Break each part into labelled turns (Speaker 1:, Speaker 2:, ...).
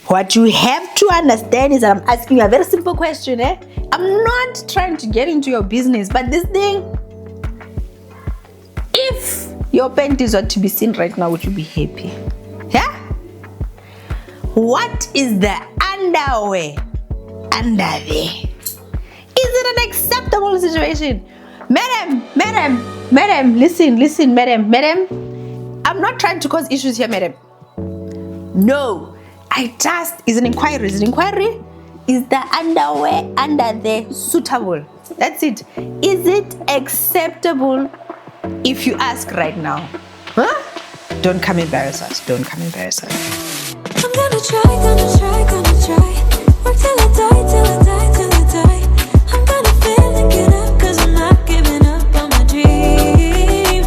Speaker 1: What you have to understand is that I'm asking you a very simple question. I'm not trying to get into your business, but this thing, if your panties are to be seen right now, would you be happy? Yeah? What is the underwear under there? Is it an acceptable situation? Madam, listen, madam. I'm not trying to cause issues here, madam. No, is an inquiry. Is the underwear under there suitable? That's it. Is it acceptable if you ask right now? Huh? Don't come embarrass us.
Speaker 2: I'm gonna try. Work till I die. I'm gonna fail and get up, 'cause I'm not giving up on my dream.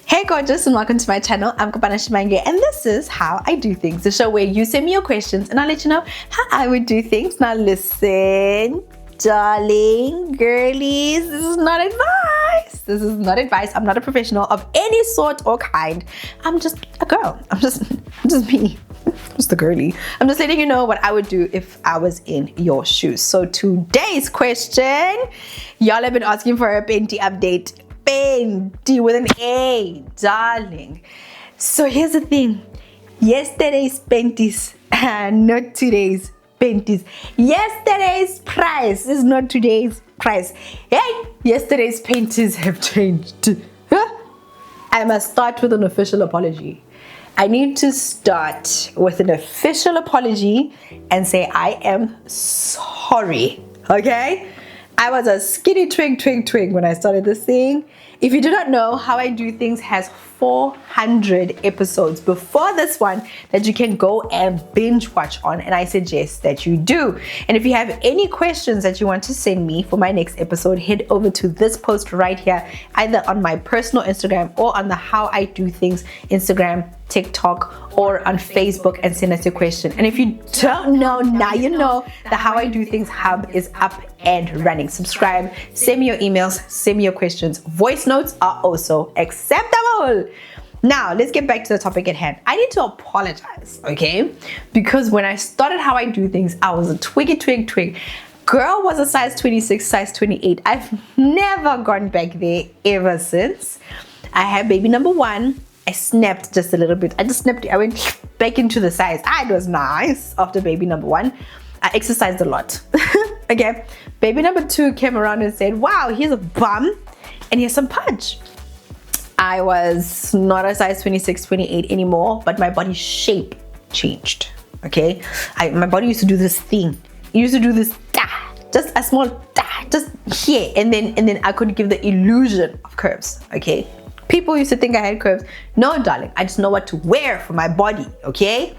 Speaker 1: Hey gorgeous, and welcome to my channel. I'm Kopano Shimange, and this is How I Do Things, the show where you send me your questions and I'll let you know how I would do things. Now listen, darling, girlies, this is not advice. I'm not a professional of any sort or kind. I'm just a girl. I'm just me. Just the girly. I'm just letting you know what I would do if I was in your shoes. So today's question, y'all have been asking for a penty update. Penty with an A, darling. So here's the thing. Yesterday's penties, not today's penties. Yesterday's price is not today's price. Hey, yesterday's penties have changed. I must start with an official apology. I need to start with an official apology and say I am sorry, okay? I was a skinny twig when I started this thing. If you do not know, How I Do Things has 400 episodes before this one that you can go and binge watch on, and I suggest that you do. And if you have any questions that you want to send me for my next episode, head over to this post right here, either on my personal Instagram or on the How I Do Things Instagram, TikTok, or on Facebook, and send us your question. And if you don't know, now you know. The How I Do Things hub is up and running. Subscribe, send me your emails, send me your questions. Voice notes are also acceptable. Now let's get back to the topic at hand. I need to apologize, okay? Because when I started How I Do Things, I was a twig. Girl was a size 26, size 28. I've never gone back there ever since. I had baby number 1. I snapped just a little bit. I went back into the size. It was nice after baby number 1. I exercised a lot. Okay. Baby number 2 came around and said, wow, here's a bum and here's some punch. I was not a size 26, 28 anymore, but my body shape changed. Okay. My body used to do this thing. It used to do this, just a small, just here. And then I could give the illusion of curves. Okay. People used to think I had curves. No, darling, I just know what to wear for my body, okay?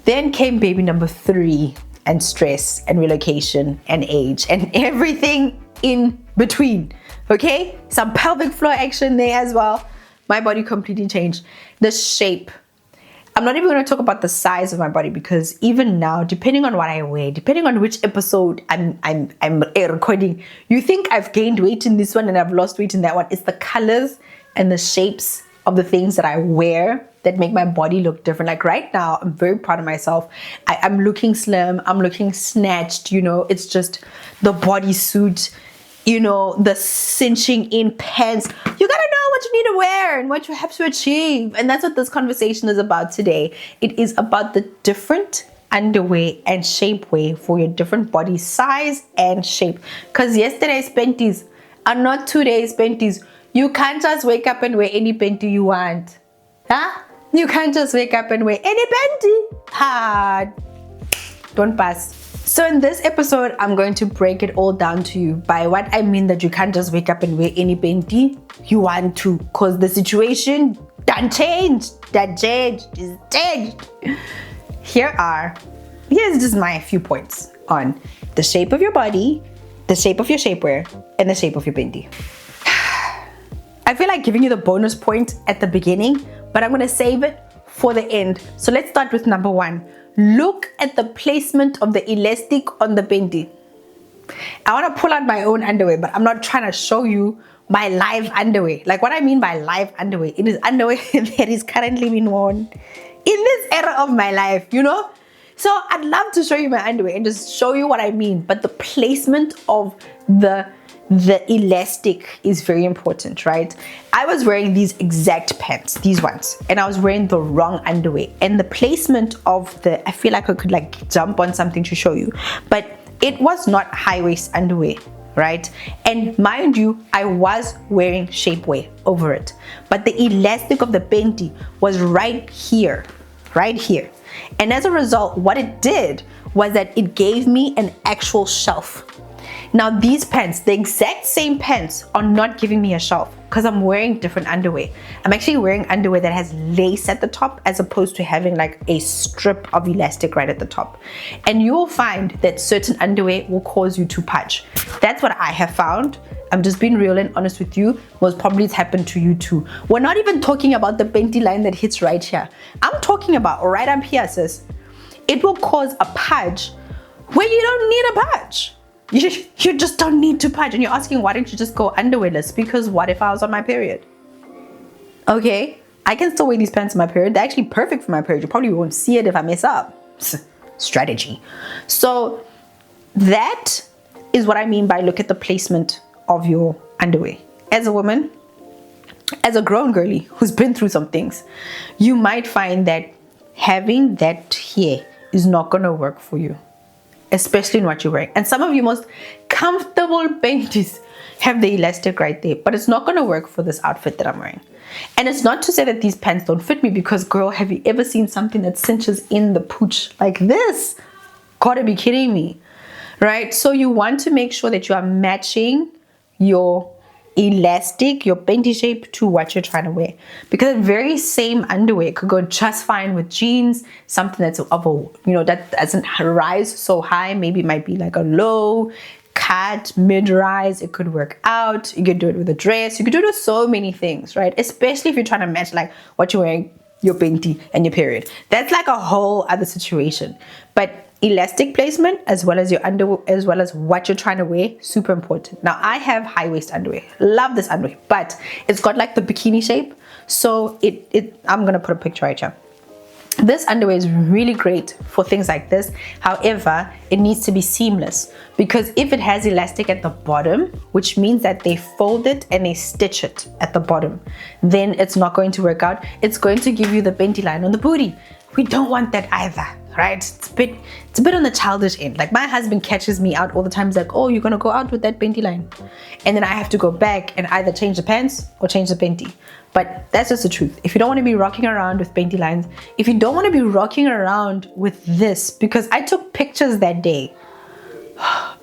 Speaker 1: Then came baby number 3, and stress and relocation and age and everything in between, okay? Some pelvic floor action there as well. My body completely changed. The shape. I'm not even going to talk about the size of my body, because even now, depending on what I wear, depending on which episode I'm recording, you think I've gained weight in this one and I've lost weight in that one. It's the colors and the shapes of the things that I wear that make my body look different. Like right now, I'm very proud of myself. I'm looking slim, I'm looking snatched, it's just the bodysuit, the cinching in pants. You gotta know what you need to wear and what you have to achieve. And that's what this conversation is about today. It is about the different underwear and shapewear for your different body size and shape. Because yesterday's panties are not today's panties. You can't just wake up and wear any panty you want. You can't just wake up and wear any panty. Don't pass. So in this episode, I'm going to break it all down to you by what I mean that you can't just wake up and wear any panty you want to, because the situation done changed. That changed is changed. Here's just my few points on the shape of your body, the shape of your shapewear, and the shape of your panty. I feel like giving you the bonus point at the beginning, but I'm going to save it for the end. So let's start with number 1. Look at the placement of the elastic on the panty. I want to pull out my own underwear, but I'm not trying to show you my live underwear. Like what I mean by live underwear, it is underwear that is currently being worn in this era of my life, you know? So I'd love to show you my underwear and just show you what I mean. But the placement of the elastic is very important, right? I was wearing these exact pants, these ones, and I was wearing the wrong underwear. And the placement of I feel like I could like jump on something to show you, but it was not high waist underwear, right? And mind you, I was wearing shapewear over it, but the elastic of the panty was right here. And as a result, what it did was that it gave me an actual shelf. Now these pants, the exact same pants, are not giving me a shelf because I'm wearing different underwear. I'm actually wearing underwear that has lace at the top as opposed to having like a strip of elastic right at the top. And you will find that certain underwear will cause you to pudge. That's what I have found. I'm just being real and honest with you. Most probably it's happened to you too. We're not even talking about the panty line that hits right here. I'm talking about right up here, sis. It will cause a pudge where you don't need a pudge. You just don't need to pudge. And you're asking, why don't you just go underwearless? Because what if I was on my period? Okay, I can still wear these pants on my period. They're actually perfect for my period. You probably won't see it if I mess up. Strategy. So that is what I mean by look at the placement of your underwear. As a woman, as a grown girly who's been through some things, you might find that having that here is not going to work for you, especially in what you're wearing. And some of your most comfortable panties have the elastic right there, but it's not going to work for this outfit that I'm wearing. And it's not to say that these pants don't fit me, because girl, have you ever seen something that cinches in the pooch like this? Gotta be kidding me, right? So you want to make sure that you are matching your elastic, your panty shape, to what you're trying to wear, because the very same underwear could go just fine with jeans, something that's of a, you know, that doesn't rise so high. Maybe it might be like a low cut, mid-rise. It could work out. You could do it with a dress. You could do it with so many things, right? Especially if you're trying to match like what you're wearing, your panty and your period. That's like a whole other situation. But elastic placement, as well as your underwear, as well as what you're trying to wear, super important. Now I have high waist underwear. Love this underwear, but it's got like the bikini shape. So I'm gonna put a picture right here. This underwear is really great for things like this. However, it needs to be seamless, because if it has elastic at the bottom, which means that they fold it and they stitch it at the bottom, then it's not going to work out. It's going to give you the panty line on the booty. We don't want that either, right? It's a bit on the childish end. Like my husband catches me out all the time. He's like, oh, you're gonna go out with that panty line, and then I have to go back and either change the pants or change the panty. But that's just the truth. If you don't want to be rocking around with panty lines, if you don't want to be rocking around with this, because I took pictures that day.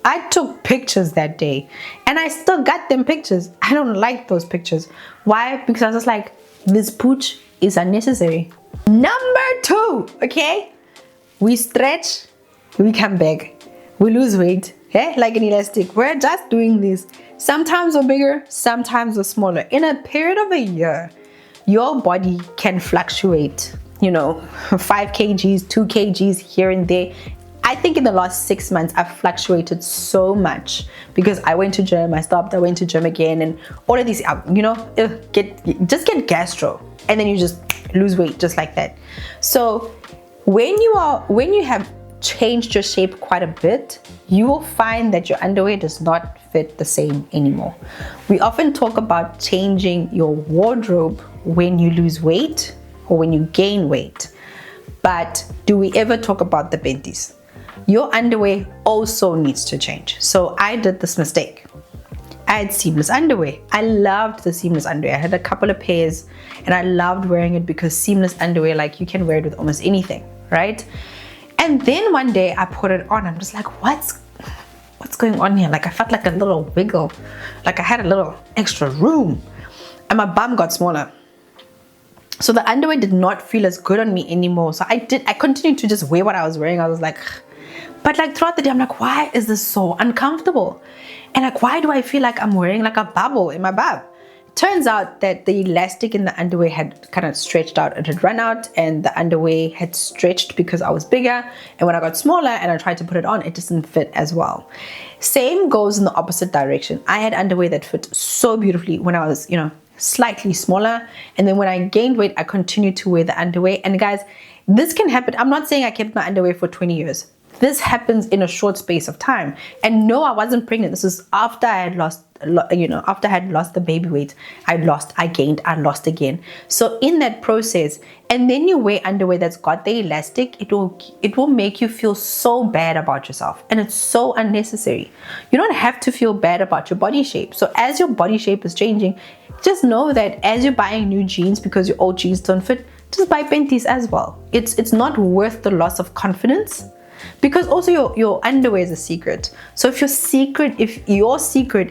Speaker 1: I took pictures that day and I still got them pictures. I don't like those pictures. Why? Because I was just like, this pooch is unnecessary. Number 2, okay? We stretch, we come back. We lose weight, okay? Like an elastic. We're just doing this. Sometimes we're bigger, sometimes we're smaller. In a period of a year, your body can fluctuate, you know, 5 kgs, 2 kgs here and there. I think in the last 6 months, I've fluctuated so much because I went to gym, I stopped, I went to gym again, and all of these, you know, just get gastro, and then you just lose weight just like that. So when you have changed your shape quite a bit, you will find that your underwear does not fit the same anymore. We often talk about changing your wardrobe when you lose weight or when you gain weight, but do we ever talk about the panties? Your underwear also needs to change. So I did this mistake. I had seamless underwear. I loved the seamless underwear. I had a couple of pairs and I loved wearing it because seamless underwear, like you can wear it with almost anything, right? And then one day I put it on. I'm just like, what's going on here? Like I felt like a little wiggle, like I had a little extra room, and my bum got smaller. So the underwear did not feel as good on me anymore. So I continued to just wear what I was wearing. I was like, but like throughout the day, I'm like, why is this so uncomfortable? And like, why do I feel like I'm wearing like a bubble in my bum? Turns out that the elastic in the underwear had kind of stretched out. It had run out, and the underwear had stretched because I was bigger. And when I got smaller and I tried to put it on, it just didn't fit as well. Same goes in the opposite direction. I had underwear that fit so beautifully when I was, you know, slightly smaller. And then when I gained weight, I continued to wear the underwear. And guys, this can happen. I'm not saying I kept my underwear for 20 years. This happens in a short space of time. And no, I wasn't pregnant. This is after I had lost, after I had lost the baby weight. I gained, I lost again. So in that process, and then you wear underwear that's got the elastic, it will make you feel so bad about yourself. And it's so unnecessary. You don't have to feel bad about your body shape. So as your body shape is changing, just know that as you're buying new jeans because your old jeans don't fit, just buy penties as well. It's not worth the loss of confidence. Because also your underwear is a secret. So if your secret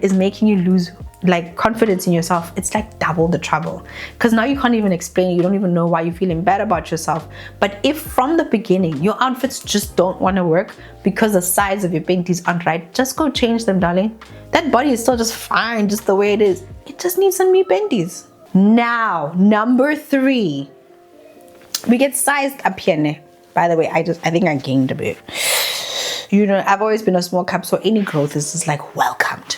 Speaker 1: is making you lose like confidence in yourself, it's like double the trouble. Because now you can't even explain it. You don't even know why you're feeling bad about yourself. But if from the beginning your outfits just don't want to work because the size of your panties aren't right, just go change them, darling. That body is still just fine, just the way it is. It just needs some new panties. Now, number 3, we get sized up here. By the way, I think I gained a bit. I've always been a small cup, so any growth is just like welcomed.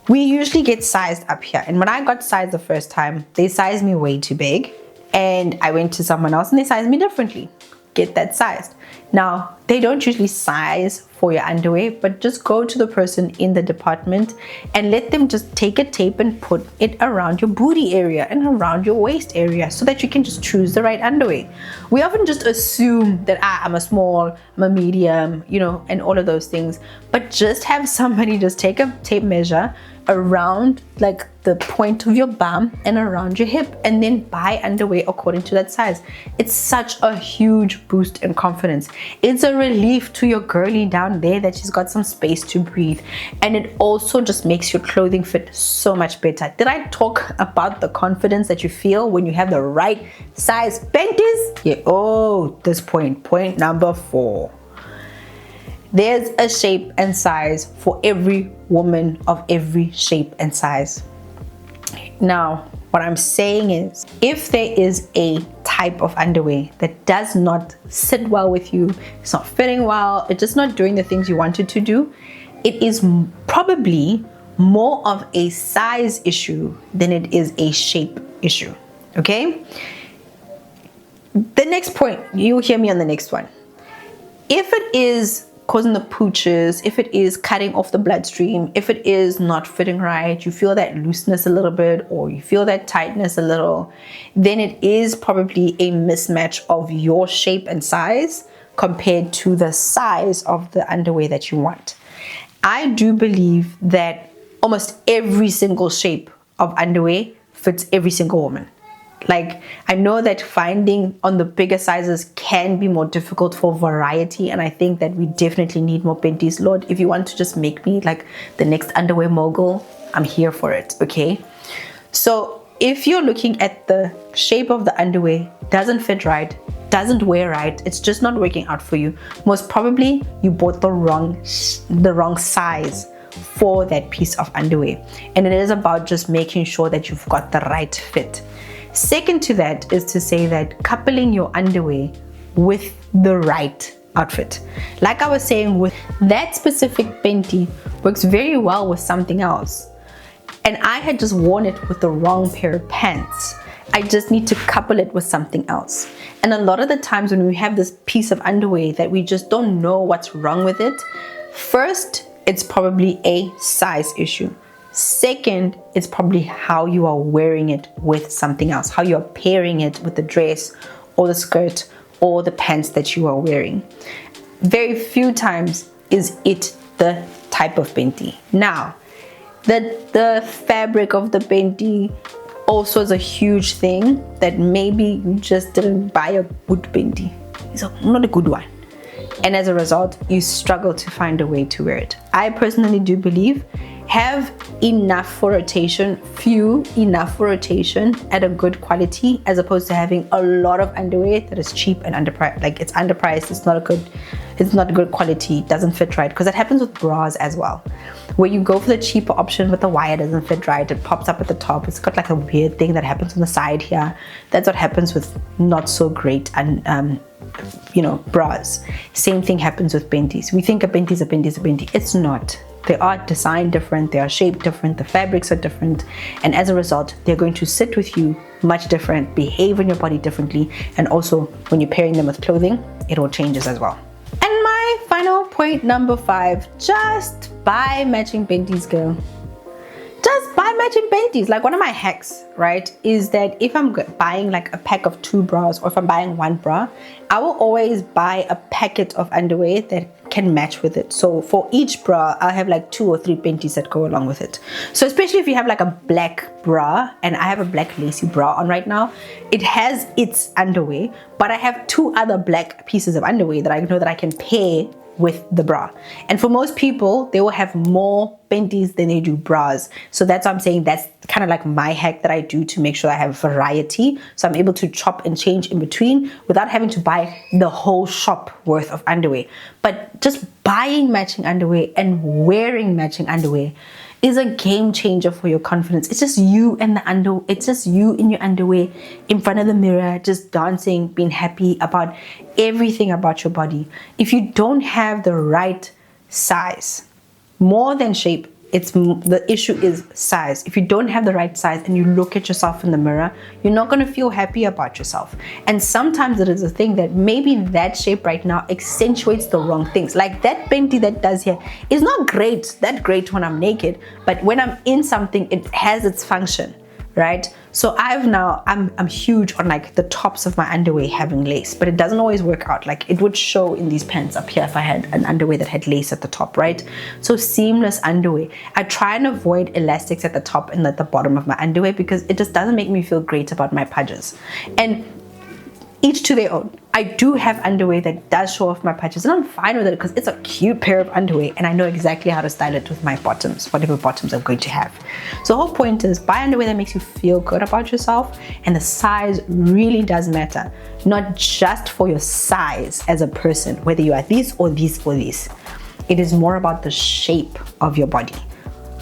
Speaker 1: We usually get sized up here. And when I got sized the first time, they sized me way too big. And I went to someone else and they sized me differently. Get that sized. Now, they don't usually size for your underwear, but just go to the person in the department and let them just take a tape and put it around your booty area and around your waist area so that you can just choose the right underwear. We often just assume that I'm a small, I'm a medium, and all of those things, but just have somebody just take a tape measure around like the point of your bum and around your hip, and then buy underwear according to that size. It's such a huge boost in confidence. It's a relief to your girlie down there that she's got some space to breathe, and it also just makes your clothing fit so much better. Did I talk about the confidence that you feel when you have the right size panties? Yeah. Oh, this point number 4. There's a shape and size for every woman of every shape and size. Now, what I'm saying is, if there is a type of underwear that does not sit well with you, it's not fitting well, it's just not doing the things you want it to do, it is probably more of a size issue than it is a shape issue, okay? The next point, you'll hear me on the next one. If it is causing the pooches, if it is cutting off the bloodstream, if it is not fitting right, you feel that looseness a little bit or you feel that tightness a little, then it is probably a mismatch of your shape and size compared to the size of the underwear that you want. I do believe that almost every single shape of underwear fits every single woman. Like, I know that finding on the bigger sizes can be more difficult for variety, and I think that we definitely need more panties. Lord, if you want to just make me like the next underwear mogul, I'm here for it, okay? So if you're looking at the shape of the underwear, doesn't fit right, doesn't wear right, it's just not working out for you, most probably you bought the wrong size for that piece of underwear. And it is about just making sure that you've got the right fit. Second to that is to say that coupling your underwear with the right outfit. Like I was saying, with that specific panty works very well with something else. And I had just worn it with the wrong pair of pants. I just need to couple it with something else. And a lot of the times when we have this piece of underwear that we just don't know what's wrong with it, first, it's probably a size issue. Second, it's probably how you are wearing it with something else, how you're pairing it with the dress or the skirt or the pants that you are wearing. Very few times is it the type of panty. Now, the fabric of the panty also is a huge thing, that maybe you just didn't buy a good panty. It's not a good one. And as a result, you struggle to find a way to wear it. I personally do believe have enough for rotation, few enough for rotation at a good quality, as opposed to having a lot of underwear that is cheap and underpriced. Like, it's underpriced, it's not good quality, doesn't fit right, because that happens with bras as well, where you go for the cheaper option but the wire doesn't fit right, it pops up at the top, it's got like a weird thing that happens on the side here. That's what happens with not so great and bras. Same thing happens with panties. We think a panty is a panty is a panty. It's not. They are designed different, they are shaped different, the fabrics are different, and as a result, they're going to sit with you much different, behave on your body differently, and also when you're pairing them with clothing, it all changes as well. And my final point number 5, just buy matching penties, girl. Just buy matching penties. Like, one of my hacks, right, is that if I'm buying like a pack of 2 bras, or if I'm buying 1 bra, I will always buy a packet of underwear that can match with it. So for each bra, I'll have like 2 or 3 penties that go along with it. So especially if you have like a black bra, and I have a black lacy bra on right now, it has its underwear, but I have 2 other black pieces of underwear that I know that I can pair with the bra. And for most people, they will have more penties than they do bras. So that's what I'm saying, that's kind of like my hack that I do to make sure I have variety, so I'm able to chop and change in between without having to buy the whole shop worth of underwear. But just buying matching underwear and wearing matching underwear is a game changer for your confidence. It's just you and it's just you in your underwear in front of the mirror, just dancing, being happy about everything about your body. If you don't have the right size, more than shape, the issue is size. If you don't have the right size and you look at yourself in the mirror, you're not going to feel happy about yourself. And sometimes it is a thing that maybe that shape right now accentuates the wrong things. Like that penty that does here is not that great when I'm naked, but when I'm in something, it has its function, right? So I'm huge on like the tops of my underwear having lace, but it doesn't always work out. Like, it would show in these pants up here if I had an underwear that had lace at the top, right? So seamless underwear. I try and avoid elastics at the top and at the bottom of my underwear because it just doesn't make me feel great about my pudges. And each to their own. I do have underwear that does show off my pudges, and I'm fine with it because it's a cute pair of underwear and I know exactly how to style it with my bottoms, whatever bottoms I'm going to have. So the whole point is, buy underwear that makes you feel good about yourself, and the size really does matter. Not just for your size as a person, whether you are this or this or this. It is more about the shape of your body.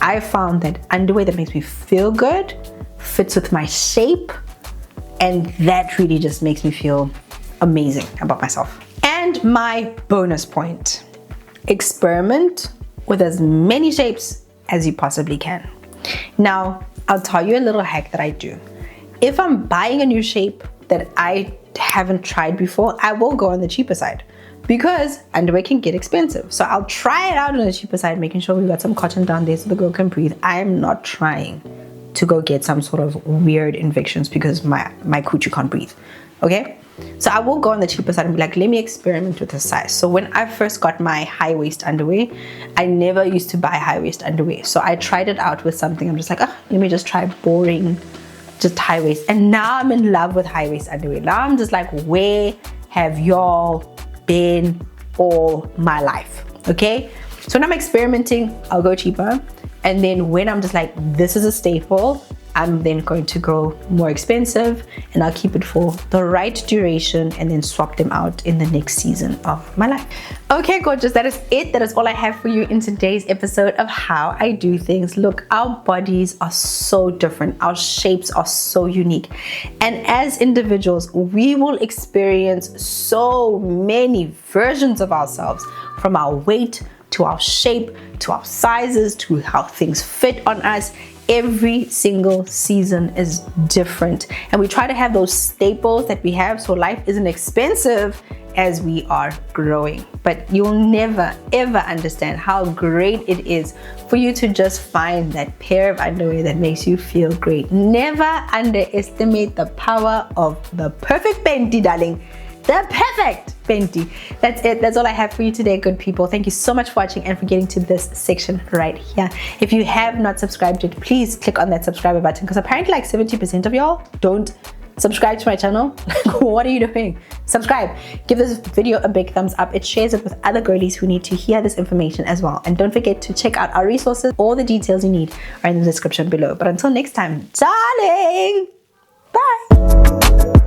Speaker 1: I found that underwear that makes me feel good fits with my shape, and that really just makes me feel amazing about myself. And my bonus point, experiment with as many shapes as you possibly can. Now, I'll tell you a little hack that I do. If I'm buying a new shape that I haven't tried before, I will go on the cheaper side because underwear can get expensive. So I'll try it out on the cheaper side, making sure we've got some cotton down there so the girl can breathe. I am not trying to go get some sort of weird infections because my coochie can't breathe, okay? So I will go on the cheaper side and be like, let me experiment with the size. So when I first got my high waist underwear, I never used to buy high waist underwear. So I tried it out with something. I'm just like, let me just try boring, just high waist. And now I'm in love with high waist underwear. Now I'm just like, where have y'all been all my life? Okay? So when I'm experimenting, I'll go cheaper. And then when I'm just like, this is a staple, I'm then going to go more expensive, and I'll keep it for the right duration and then swap them out in the next season of my life. Okay, gorgeous, that is it. That is all I have for you in today's episode of How I Do Things. Look, our bodies are so different. Our shapes are so unique. And as individuals, we will experience so many versions of ourselves, from our weight to our shape, to our sizes, to how things fit on us. Every single season is different, and we try to have those staples that we have so life isn't expensive as we are growing. But you'll never ever understand how great it is for you to just find that pair of underwear that makes you feel great. Never underestimate the power of the perfect penty, darling. The perfect penty. That's it. That's all I have for you today, good people. Thank you so much for watching and for getting to this section right here. If you have not subscribed yet, please click on that subscribe button, because apparently like 70% of y'all don't subscribe to my channel. What are you doing? Subscribe. Give this video a big thumbs up. It shares it with other girlies who need to hear this information as well. And don't forget to check out our resources. All the details you need are in the description below. But until next time, darling, bye.